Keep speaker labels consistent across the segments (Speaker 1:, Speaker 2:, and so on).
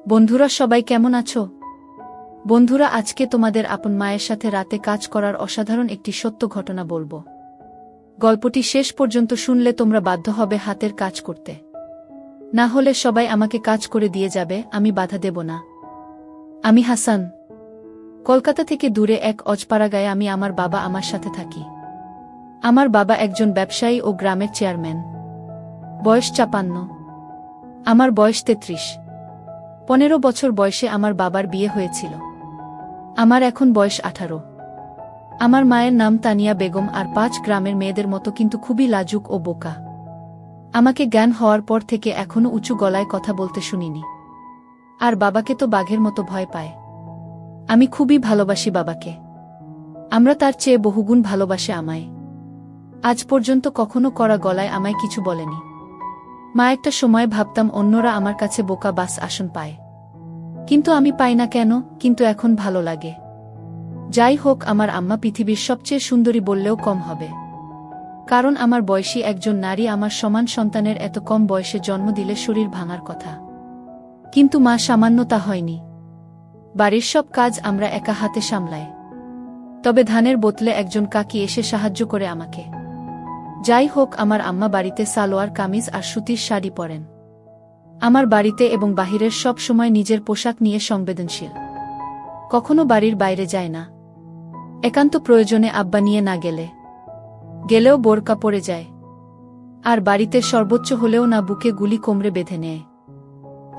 Speaker 1: বন্ধুরা সবাই কেমন আছো? বন্ধুরা আজকে তোমাদের আপন মায়ের সাথে রাতে কাজ করার অসাধারণ একটি সত্য ঘটনা বলবো। গল্পটি শেষ পর্যন্ত শুনলে তোমরা বাধ্য হবে হাতের কাজ করতে। না হলে সবাই আমাকে কাজ করে দিয়ে যাবে, আমি বাধা দেব না। আমি হাসান। কলকাতা থেকে দূরে এক অজপাড়াগাঁয়ে আমি আমার বাবা আমার সাথে থাকি। আমার বাবা একজন ব্যবসায়ী ও গ্রামের চেয়ারম্যান। বয়স ৫৫। আমার বয়স ৩৩। ১৫ বছর বয়সে আমার বাবার বিয়ে হয়েছিল। আমার এখন বয়স ১৮। আমার মায়ের নাম তানিয়া বেগম, আর ৫ গ্রামের মেয়েদের মতো কিন্তু খুবই লাজুক ও বোকা। আমাকে জ্ঞান হওয়ার পর থেকে এখনো উঁচু গলায় কথা বলতে শুনিনি। আর বাবাকে তো বাঘের মতো ভয় পায়। আমি খুবই ভালোবাসি বাবাকে। আমরা তার চেয়ে বহুগুণ ভালোবাসে আমায়। আজ পর্যন্ত কখনো কড়া গলায় আমায় কিছু বলেনি। মা একটা সময় ভাবতাম অন্যরা আমার কাছে বোকা বাস আসন পায়, কিন্তু আমি পাই না কেন, কিন্তু এখন ভালো লাগে। যাই হোক, আমার আম্মা পৃথিবীর সবচেয়ে সুন্দরী বললেও কম হবে, কারণ আমার বয়সী একজন নারী আমার সমান সন্তানের এত কম বয়সে জন্ম দিলে শরীর ভাঙার কথা। কিন্তু মা সামান্য তা হয়নি। বাড়ির সব কাজ আমরা একা হাতে সামলাই। তবে ধানের বোতলে একজন কাকি এসে সাহায্য করে আমাকে। যাই হোক, আমার আম্মা বাড়িতে সালোয়ার কামিজ আর সুতির শাড়ি পরেন। আমার বাড়িতে এবং বাহিরের সব সময় নিজের পোশাক নিয়ে সংবেদনশীল। কখনো বাড়ির বাইরে যায় না। একান্ত প্রয়োজনে আব্বা নিয়ে না গেলেও বোরকা পরে যায়। আর বাড়িতে সর্বোচ্চ হলেও না বুকে গুলি কোমরে বেঁধে নেয়।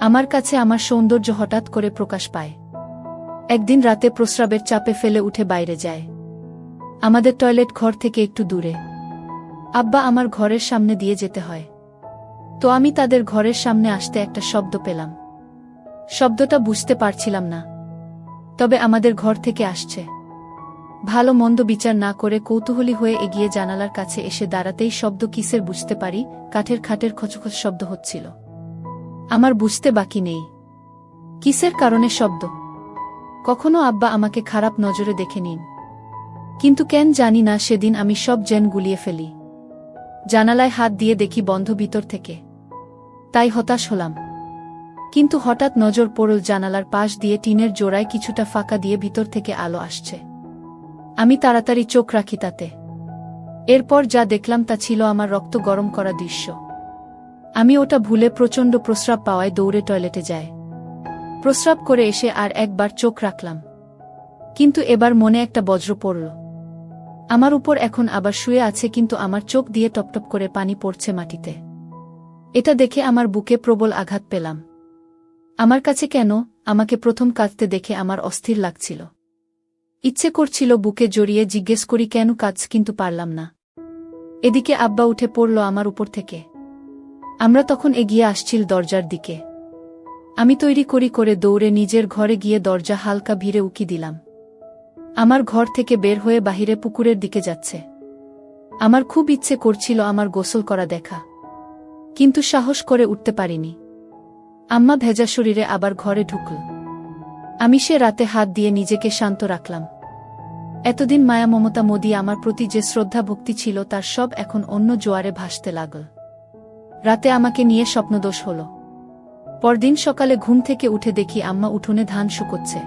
Speaker 1: আমার কাছে আমার সৌন্দর্য হঠাৎ করে প্রকাশ পায়। একদিন রাতে প্রস্রাবের চাপে ফেলে উঠে বাইরে যায়। আমাদের টয়লেট ঘর থেকে একটু দূরে। আব্বা আমার ঘরের সামনে দিয়ে যেতে হয়। তো আমি তাদের ঘরের সামনে আসতে একটা শব্দ পেলাম। শব্দটা বুঝতে পারছিলাম না, তবে আমাদের ঘর থেকে আসছে। ভালো মন্দ বিচার না করে কৌতূহলী হয়ে এগিয়ে জানালার কাছে এসে দাঁড়াতেই শব্দ কিসের বুঝতে পারি, কাঠের খাটের খচখচ শব্দ হচ্ছিল। আমার বুঝতে বাকি নেই কিসের কারণে শব্দ। কখনো আব্বা আমাকে খারাপ নজরে দেখে নিন, কিন্তু কেন জানি না সেদিন আমি সব জেন গুলিয়ে ফেলি। জানালায় হাত দিয়ে দেখি বন্ধ ভিতর থেকে। তাই হতাশ হলাম। কিন্তু হঠাৎ নজর পড়ল জানালার পাশ দিয়ে টিনের জোড়ায় কিছুটা ফাঁকা দিয়ে ভিতর থেকে আলো আসছে। আমি তাড়াতাড়ি চোখ রাখি তাতে। এরপর যা দেখলাম তা ছিল আমার রক্ত গরম করা দৃশ্য। আমি ওটা ভুলে প্রচণ্ড প্রস্রাব পাওয়ায় দৌড়ে টয়লেটে যায়। প্রস্রাব করে এসে আর একবার চোখ রাখলাম, কিন্তু এবার মনে একটা বজ্র পড়ল। আমার উপর এখন আবার শুয়ে আছে, কিন্তু আমার চোখ দিয়ে টপটপ করে পানি পড়ছে মাটিতে। এটা দেখে আমার বুকে প্রবল আঘাত পেলাম। আমার কাছে কেন আমাকে প্রথম কাঁদতে দেখে আমার অস্থির লাগছিল। ইচ্ছে করছিল বুকে জড়িয়ে জিজ্ঞেস করি কেন কাঁদছ, কিন্তু পারলাম না। এদিকে আব্বা উঠে পড়ল আমার উপর থেকে। আমরা তখন এগিয়ে আসছিল দরজার দিকে। আমি তৈরি করে দৌড়ে নিজের ঘরে গিয়ে দরজা হালকা ভিড়ে উকি দিলাম। আমার ঘর থেকে বের হয়ে বাহিরে পুকুরের দিকে যাচ্ছে। আমার খুব ইচ্ছে করছিল আমার গোসল করা দেখা, কিন্তু সাহস করে উঠতে পারিনি। আম্মা ভেজা শরীরে আবার ঘরে ঢুকল। আমি সে রাতে হাত দিয়ে নিজেকে শান্ত রাখলাম। এতদিন মায়া মমতা মোদি আমার প্রতি যে শ্রদ্ধা ভক্তি ছিল তার সব এখন অন্য জোয়ারে ভাসতে লাগল। রাতে আমাকে নিয়ে স্বপ্নদোষ হল। পরদিন সকালে ঘুম থেকে উঠে দেখি আম্মা উঠোনে ধান শুকোচ্ছে।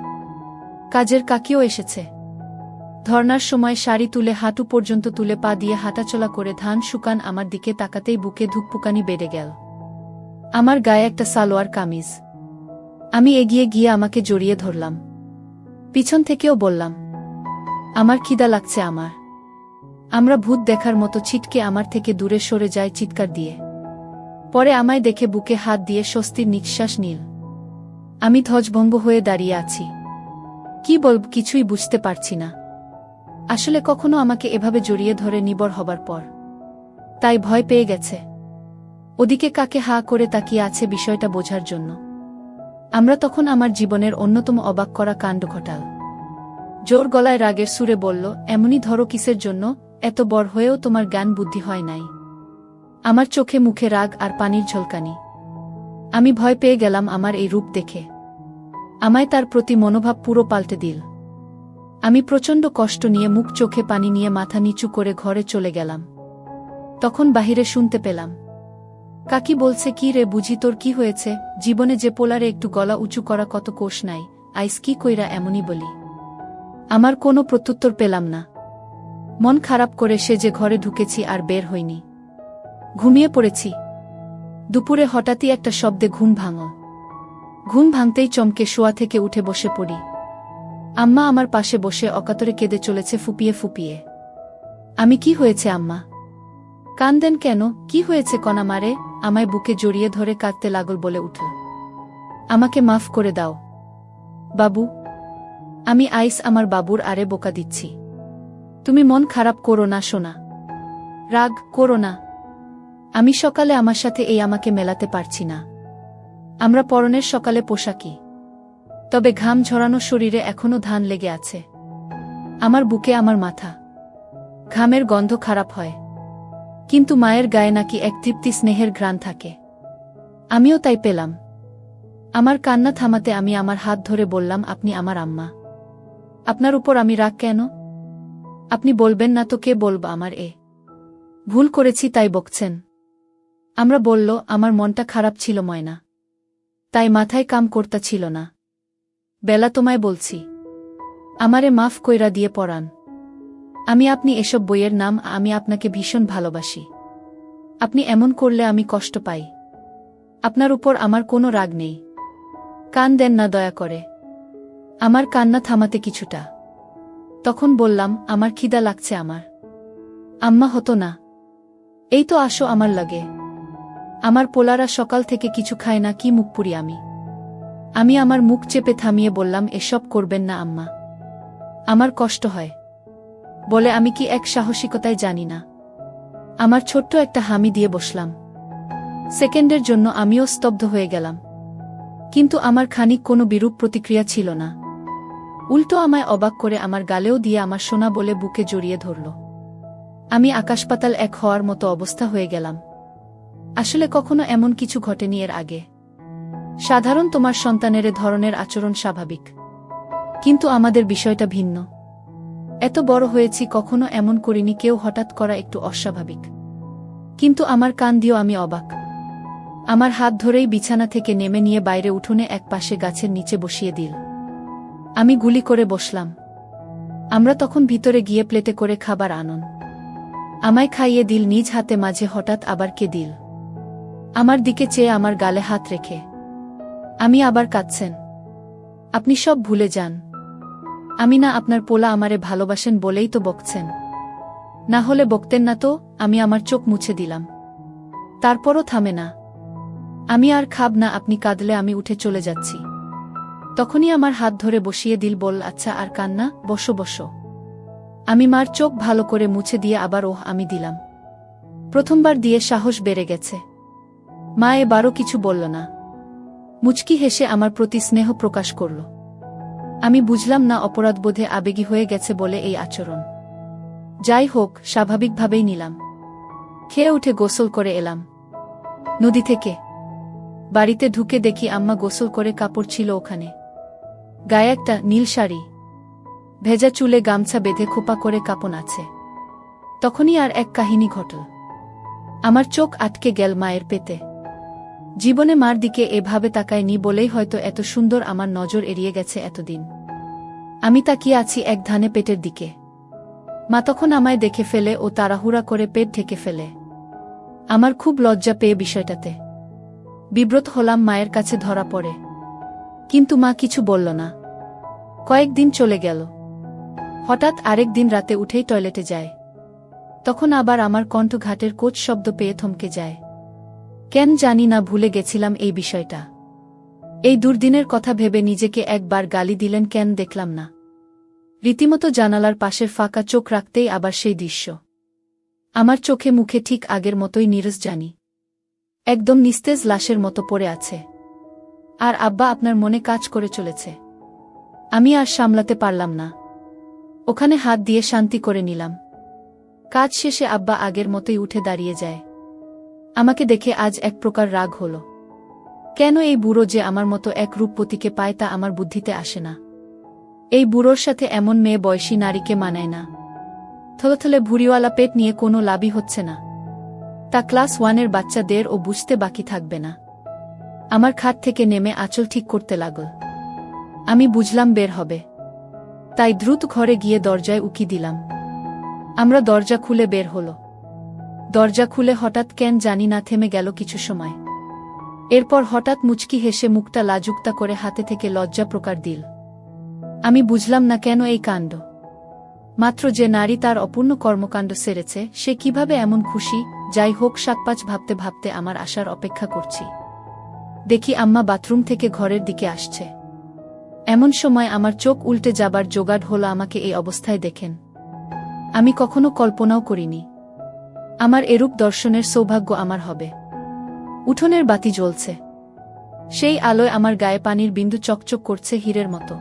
Speaker 1: কাজের কাকিও এসেছে। ধর্নার সময় শাড়ি তুলে হাঁটু পর্যন্ত তুলে পা দিয়ে হাঁটাচলা করে ধান শুকান আমার দিকে তাকাতেই বুকে ধুকপুকানি বেড়ে গেল। আমার গায়ে একটা সালোয়ার কামিজ। আমি এগিয়ে গিয়ে আমাকে জড়িয়ে ধরলাম। পিছন থেকেও বললাম, আমার খিদা লাগছে। আমরা ভূত দেখার মতো ছিটকে আমার থেকে দূরে সরে যায় চিৎকার দিয়ে। পরে আমায় দেখে বুকে হাত দিয়ে স্বস্তির নিঃশ্বাস নিল। আমি ধ্বজভঙ্গ হয়ে দাঁড়িয়ে আছি। কি বলব কিছুই বুঝতে পারছি না। আসলে কখনো আমাকে এভাবে জড়িয়ে ধরে নিবর হবার পর তাই ভয় পেয়ে গেছে। ওদিকে কাকে হা করে তাকিয়ে আছে বিষয়টা বোঝার জন্য। আমরা তখন আমার জীবনের অন্যতম অবাক করা কাণ্ড ঘটাল। জোর গলায় রাগের সুরে বলল, এমনই ধরো কিসের জন্য, এত বড় হয়েও তোমার জ্ঞান বুদ্ধি হয় নাই। আমার চোখে মুখে রাগ আর পানির ঝলকানি। আমি ভয় পেয়ে গেলাম আমার এই রূপ দেখে। আমায় তার প্রতি মনোভাব পুরো পাল্টে দিল। আমি প্রচণ্ড কষ্ট নিয়ে মুখ চোখে পানি নিয়ে মাথা নিচু করে ঘরে চলে গেলাম। তখন বাহিরে শুনতে পেলাম কাকি বলছে, কি রে বুঝি তোর কি হয়েছে? জীবনে যে পোলারে একটু গলা উঁচু করা কত কোষ নাই, আইস কি কইরা এমনই বলি? আমার কোনো প্রত্যুত্তর পেলাম না। মন খারাপ করে সে যে ঘরে ঢুকেছি আর বের হইনি। ঘুমিয়ে পড়েছি। দুপুরে হঠাৎই একটা শব্দে ঘুম ভাঙল। ঘুম ভাঙতেই চমকে শোয়া থেকে উঠে বসে পড়ি। আম্মা আমার পাশে বসে অকাতরে কেঁদে চলেছে ফুপিয়ে ফুপিয়ে। আমি, কি হয়েছে আম্মা? কান্দেন কেন? কি হয়েছে কণা মারে? আমায় বুকে জড়িয়ে ধরে কাঁদতে লাগল, বলে উঠল, আমাকে মাফ করে দাও বাবু। আমি, আইস আমার বাবুর আরে বোকা দিচ্ছি। তুমি মন খারাপ করো না সোনা, রাগ করো না। আমি সকালে আমার সাথে এই আমাকে মেলাতে পারছি না। আমরা পরনের সকালে পোশাকি, তবে ঘাম ঝরানো শরীরে এখনো ধান লেগে আছে। আমার বুকে আমার মাথা, ঘামের গন্ধ খারাপ হয়, কিন্তু মায়ের গায়ে নাকি এক তৃপ্তি স্নেহের ঘ্রাণ থাকে। আমিও তাই পেলাম। আমার কান্না থামাতে আমি আমার হাত ধরে বললাম, আপনি আমার আম্মা, আপনার উপর আমি রাগ কেন? আপনি বলবেন না তো কে বলব? আমার ভুল করেছি তাই বকছেন? আমরা বলল, আমার মনটা খারাপ ছিল ময়না, তাই মাথায় কাম করতা ছিল না। বেলা তোমায় বলছি, আমারে মাফ কইরা দিয়ে পড়ান। আমি, আপনি এসব বইয়ের নাম, আমি আপনাকে ভীষণ ভালোবাসি। আপনি এমন করলে আমি কষ্ট পাই। আপনার উপর আমার কোনো রাগ নেই। কান দেন না দয়া করে। আমার কান্না থামাতে কিছুটা। তখন বললাম, আমার খিদা লাগছে আমার। আম্মা, হতো না? এই তো আসো আমার লাগে। আমার পোলারা সকাল থেকে কিছু খায় না, কি মুখ পুরি আমি। আমি আমার মুখ চেপে থামিয়ে বললাম, এসব করবেন না আম্মা, আমার কষ্ট হয়। বলে, আমি কি এক সাহসিকতায় জানি না। আমার ছোট্ট একটা হামি দিয়ে বসলাম। সেকেন্ডের জন্য আমিও স্তব্ধ হয়ে গেলাম, কিন্তু আমার খানিক কোনো বিরূপ প্রতিক্রিয়া ছিল না। উল্টো আমায় অবাক করে আমার গালেও দিয়ে আমার সোনা বলে বুকে জড়িয়ে ধরল। আমি আকাশপাতাল এক হওয়ার মতো অবস্থা হয়ে গেলাম। আসলে কখনো এমন কিছু ঘটেনি এর আগে। সাধারণ তোমার সন্তানের এ ধরনের আচরণ স্বাভাবিক, কিন্তু আমাদের বিষয়টা ভিন্ন। এত বড় হয়েছি, কখনো এমন করিনি কেউ হঠাৎ করা একটু অস্বাভাবিক। কিন্তু আমার কান দিয়েও আমি অবাক। আমার হাত ধরেই বিছানা থেকে নেমে নিয়ে বাইরে উঠোনে এক পাশে গাছের নিচে বসিয়ে দিল। আমি গুলি করে বসলাম। আমরা তখন ভিতরে গিয়ে প্লেটে করে খাবার আনন। আমায় খাইয়ে দিল নিজ হাতে, মাঝে হঠাৎ আবার কে দিল। আমার দিকে চেয়ে আমার গালে হাত রেখে, আমি, আবার কাঁদছেন? আপনি সব ভুলে যান। আমি না আপনার পোলা, আমারে ভালোবাসেন বলেই তো বকছেন। না হলে বকতেন না তো। আমি আমার চোখ মুছে দিলাম। তারপরও থামে না। আমি আর খাব না, আপনি কাঁদলে আমি উঠে চলে যাচ্ছি। তখনই আমার হাত ধরে বসিয়ে দিল, বল, আচ্ছা আর কান্না, বসো বসো। আমি মার চোখ ভালো করে মুছে দিয়ে আবার আমি দিলাম। প্রথমবার দিয়ে সাহস বেড়ে গেছে। মা এবারও কিছু বলল না। মুচকি হেসে আমার প্রতি স্নেহ প্রকাশ করল। আমি বুঝলাম না, অপরাধবোধে আবেগী হয়ে গেছে বলে এই আচরণ। যাই হোক, স্বাভাবিকভাবেই নিলাম। খেয়ে উঠে গোসল করে এলাম নদী থেকে। বাড়িতে ঢুকে দেখি আম্মা গোসল করে কাপড় ছিল ওখানে। গায়ে একটা নীল শাড়ি, ভেজা চুলে গামছা বেঁধে খোপা করে কাপন আছে। তখনই আর এক কাহিনী ঘটল। আমার চোখ আটকে গেল মায়ের পেতে। জীবনে মার দিকে এভাবে তাকায়নি বলেই হয়তো এত সুন্দর আমার নজর এড়িয়ে গেছে এতদিন। আমি তাকিয়ে আছি এক ধানে পেটের দিকে। মা তখন আমায় দেখে ফেলে ও তাড়াহুড়া করে পেট ঢেকে ফেলে। আমার খুব লজ্জা পেয়ে বিষয়টাতে বিব্রত হলাম, মায়ের কাছে ধরা পড়ে। কিন্তু মা কিছু বলল না। কয়েকদিন চলে গেল। হঠাৎ আরেক দিন রাতে উঠেই টয়লেটে যায়। তখন আবার আমার কণ্ঠ ঘাটের কোচ শব্দ পেয়ে থমকে যায়। কেন জানি না, ভুলে গেছিলাম এই বিষয়টা। এই দুর্দিনের কথা ভেবে নিজেকে একবার গালি দিলেন কেন দেখলাম না। রীতিমতো জানালার পাশের ফাঁকা চোখ রাখতেই আবার সেই দৃশ্য। আমার চোখে মুখে ঠিক আগের মতোই নীরস জানি, একদম নিস্তেজ লাশের মতো পড়ে আছে। আর আব্বা আপনার মনে কাজ করে চলেছে। আমি আর সামলাতে পারলাম না। ওখানে হাত দিয়ে শান্তি করে নিলাম। কাজ শেষে আব্বা আগের মতোই উঠে দাঁড়িয়ে যায়। আমাকে দেখে আজ এক প্রকার রাগ হল। কেন এই বুড়ো যে আমার মতো এক রূপবতীকে পায় তা আমার বুদ্ধিতে আসে না। এই বুড়োর সাথে এমন মেয়ে বয়সী নারীকে মানায় না। থলথলে ভুঁড়িওয়ালা পেট নিয়ে কোনো লাভই হচ্ছে না। তা ক্লাস 1-এর বাচ্চাদের ও বুঝতে বাকি থাকবে না। আমার খাট থেকে নেমে আঁচল ঠিক করতে লাগল। আমি বুঝলাম বের হবে, তাই দ্রুত ঘরে গিয়ে দরজায় উকি দিলাম। আমরা দরজা খুলে বের হল। দরজা খুলে হঠাৎ কেন জানি না থেমে গেল কিছু সময়। এরপর হঠাৎ মুচকি হেসে মুখটা লাজুকতা করে হাতে থেকে লজ্জা প্রকার দিল। আমি বুঝলাম না কেন এই কাণ্ড। মাত্র যে নারী তার অপূর্ণ কর্মকাণ্ড সেরেছে, সে কিভাবে এমন খুশি। যাই হোক, শাকপাচ ভাবতে ভাবতে আমার আসার অপেক্ষা করছি। দেখি আম্মা বাথরুম থেকে ঘরের দিকে আসছে। এমন সময় আমার চোখ উল্টে যাবার জোগাড় হলো আমাকে এই অবস্থায় দেখেন। আমি কখনো কল্পনাও করিনি আমার এরূপ দর্শনের সৌভাগ্য আমার হবে। উঠোনের বাতি জ্বলছে, সেই আলোয় আমার গায়ে পানির বিন্দু চকচক করছে হীরের মতো।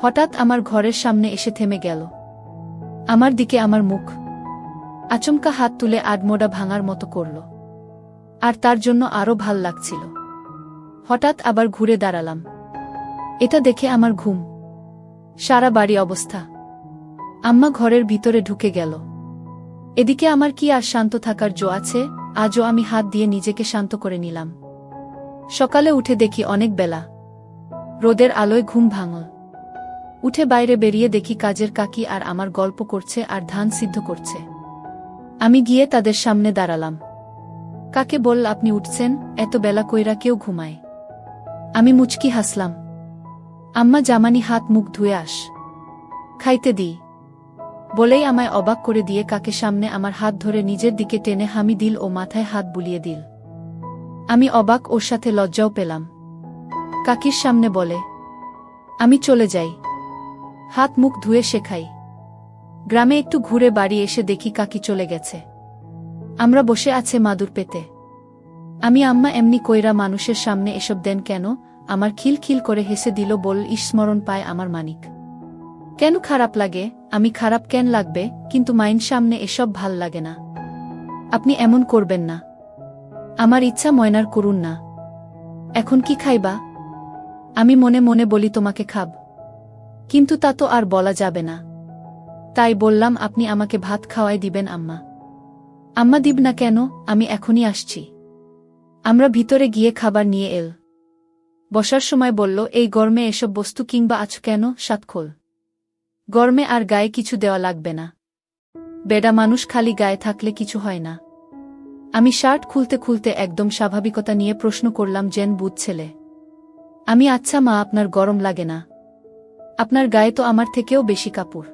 Speaker 1: হঠাৎ আমার ঘরের সামনে এসে থেমে গেল। আমার দিকে আমার মুখ আচমকা হাত তুলে আডমোড়া ভাঙার মতো করল, আর তার জন্য আরও ভাল লাগছিল। হঠাৎ আবার ঘুরে দাঁড়ালাম। এটা দেখে আমার ঘুম সারা বাড়ি অবস্থা। আম্মা ঘরের ভিতরে ঢুকে গেল। এদিকে আমার কি আর শান্ত থাকার জো আছে? আজও আমি হাত দিয়ে নিজেকে শান্ত করে নিলাম। সকালে উঠে দেখি অনেক বেলা, রোদের আলোয় ঘুম ভাঙল। উঠে বাইরে বেরিয়ে দেখি কাজের কাকি আর আমার গল্প করছে আর ধান সিদ্ধ করছে। আমি গিয়ে তাদের সামনে দাঁড়ালাম। কাকে বলল, আপনি উঠছেন? এত বেলা কইরা কেউ ঘুমায়? আমি মুচকি হাসলাম। আম্মা, জামানি হাত মুখ ধুয়ে আস, খাইতে দিই বলেই আমায় অবাক করে দিয়ে কাকে সামনে আমার হাত ধরে নিজের দিকে টেনে হামি দিল ও মাথায় হাত বুলিয়ে দিল। আমি অবাক, ওর সাথে লজ্জাও পেলাম। কাকির সামনে বলে, আমি চলে যাই, হাত মুখ ধুয়ে শেখাই। গ্রামে একটু ঘুরে বাড়ি এসে দেখি কাকি চলে গেছে। আমরা বসে আছে মাদুর পেতে। আমি, আম্মা এমনি কইরা মানুষের সামনে এসব দেন কেন? আমার খিলখিল করে হেসে দিল, বল, স্মরণ পায় আমার মানিক। কেন খারাপ লাগে? আমি খারাপ কেন লাগবে? কিন্তু মাইন সামনে এসব ভাল লাগে না। আপনি এমন করবেন না। আমার ইচ্ছা ময়নার করুন না। এখন কি খাইবা? আমি মনে মনে বলি, তোমাকে খাব, কিন্তু তা তো আর বলা যাবে না। তাই বললাম, আপনি আমাকে ভাত খাওয়াই দিবেন আম্মা। আম্মা, দিব না কেন? আমি এখনই আসছি। আমরা ভিতরে গিয়ে খাবার নিয়ে এল। বসার সময় বলল, এই গরমে এসব বস্তু কিংবা আছো কেন? সাতখোল গরমে আর গায়ে কিছু দেওয়া লাগবে না। বেডা মানুষ খালি গায়ে থাকলে কিছু হয় না। আমি শার্ট খুলতে খুলতে একদম স্বাভাবিকতা নিয়ে প্রশ্ন করলাম, জেন বুধ ছেলে। আমি, আচ্ছা মা, আপনার গরম লাগে না? আপনার গায়ে তো আমার থেকেও বেশি কাপড়।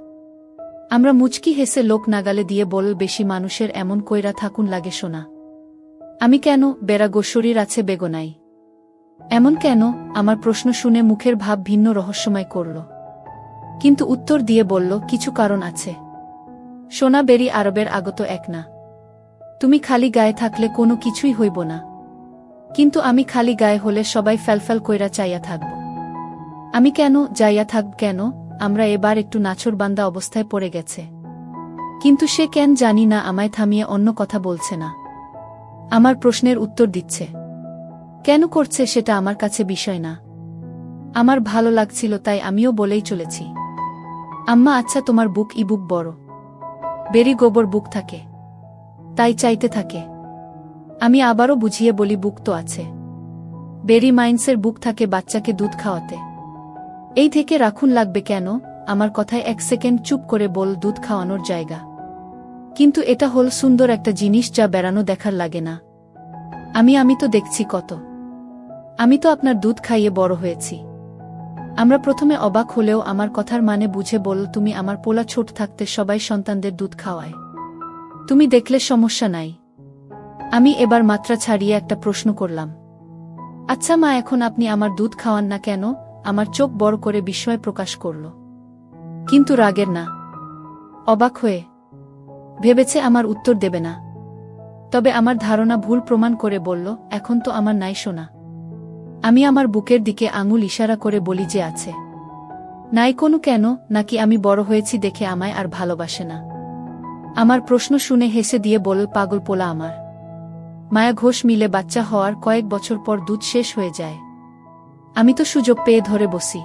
Speaker 1: আমরা মুচকি হেসে লোক নাগালে দিয়ে বল, বেশি মানুষের এমন কইরা থাকুন লাগে শোনা। আমি, কেন? বেড়া গো, শরীর আছে বেগনাই। এমন কেন? আমার প্রশ্ন শুনে মুখের ভাব ভিন্ন রহস্যময় করল, কিন্তু উত্তর দিয়ে বলল, কিছু কারণ আছে। সোনা বেরি আরবের আগত এক না। তুমি খালি গায়ে থাকলে কোনো কিছুই হইব না, কিন্তু আমি খালি গায়ে হলে সবাই ফ্যালফ্যাল কইরা চাইয়া থাকব। আমি, কেন যাইয়া থাকব কেন? আমরা এবার একটু নাছোড়বান্দা অবস্থায় পড়ে গেছে। কিন্তু সে কেন জানি না আমায় থামিয়ে অন্য কথা বলছে না। আমার প্রশ্নের উত্তর দিচ্ছে। কেন করছে সেটা আমার কাছে বিষয় না। আমার ভালো লাগছিল, তাই আমিও বলেই চলেছি। আম্মা, আচ্ছা, তোমার বুক ই বুক বড়? বেরি গোবর বুক থাকে, তাই চাইতে থাকে। আমি আবারও বুঝিয়ে বলি, বুক তো আছে। বেরি মাইন্সের বুক থাকে বাচ্চাকে দুধ খাওয়াতে। এই থেকে রাখুন লাগবে কেন? আমার কথায় এক সেকেন্ড চুপ করে বল, দুধ খাওয়ানোর জায়গা। কিন্তু এটা হল সুন্দর একটা জিনিস যা বেড়ানো দেখার লাগে না। আমি তো দেখছি কত। আমি তো আপনার দুধ খাইয়ে বড় হয়েছি। আমরা প্রথমে অবাক হলেও আমার কথার মানে বুঝে বল, তুমি আমার পোলা ছোট থাকতে সবাই সন্তানদের দুধ খাওয়ায়, তুমি দেখলে সমস্যা নাই। আমি এবার মাত্রা ছাড়িয়ে একটা প্রশ্ন করলাম, আচ্ছা মা, এখন আপনি আমার দুধ খাওয়ান না কেন? আমার চোখ বড় করে বিস্ময় প্রকাশ করল, কিন্তু রাগের না, অবাক হয়ে। ভেবেছে আমার উত্তর দেবে না, তবে আমার ধারণা ভুল প্রমাণ করে বলল, এখন তো আমার নাই শোনা। আমি আমার বুকের দিকে আঙুল ইশারা করে বলি যে আছে। নাই কোনো কেন? নাকি আমি বড় হয়েছি দেখে আমায় আর ভালোবাসে না? আমার প্রশ্ন শুনে হেসে দিয়ে বল, পাগল পোলা আমার। মায়া ঘোষ মিলে বাচ্চা হওয়ার কয়েক বছর পর দুধ শেষ হয়ে যায়। আমি তো সুযোগ পেয়ে ধরে বসি।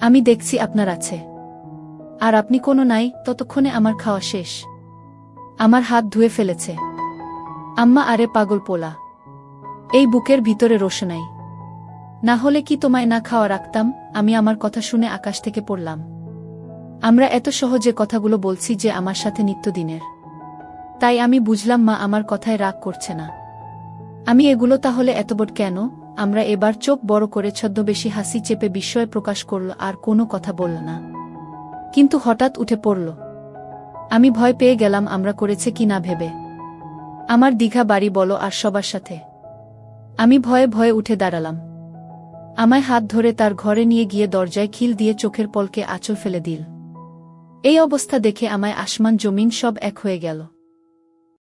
Speaker 1: আমি দেখছি আপনার আছে, আর আপনি কোনো নাই, ততক্ষণে আমার খাওয়া শেষ। আমার হাত ধুয়ে ফেলেছে। আম্মা আরে পাগল পোলা, এই বুকের ভিতরে রোশনাই না হলে কি তোমায় না খাওয়া রাখতাম? আমি আমার কথা শুনে আকাশ থেকে পড়লাম। আমরা এত সহজে কথাগুলো বলছি যে আমার সাথে নিত্যদিনের, তাই আমি বুঝলাম মা আমার কথায় রাগ করছে না। আমি এগুলো তাহলে এতবড় কেন? আমরা এবার চোখ বড় করে ছদ্মবেশী হাসি চেপে বিস্ময় প্রকাশ করল, আর কোনো কথা বলল না। কিন্তু হঠাৎ উঠে পড়ল। আমি ভয় পেয়ে গেলাম আমরা করেছে কি না ভেবে। আমার দীঘা বাড়ি বলো আর সবার সাথে। আমি ভয়ে ভয়ে উঠে দাঁড়ালাম। আমায় হাত ধরে তার ঘরে নিয়ে গিয়ে দরজায় খিল দিয়ে চোখের পলকে আঁচল ফেলে দিল। এই অবস্থা দেখে আমায় আসমান জমিন সব এক হয়ে গেল।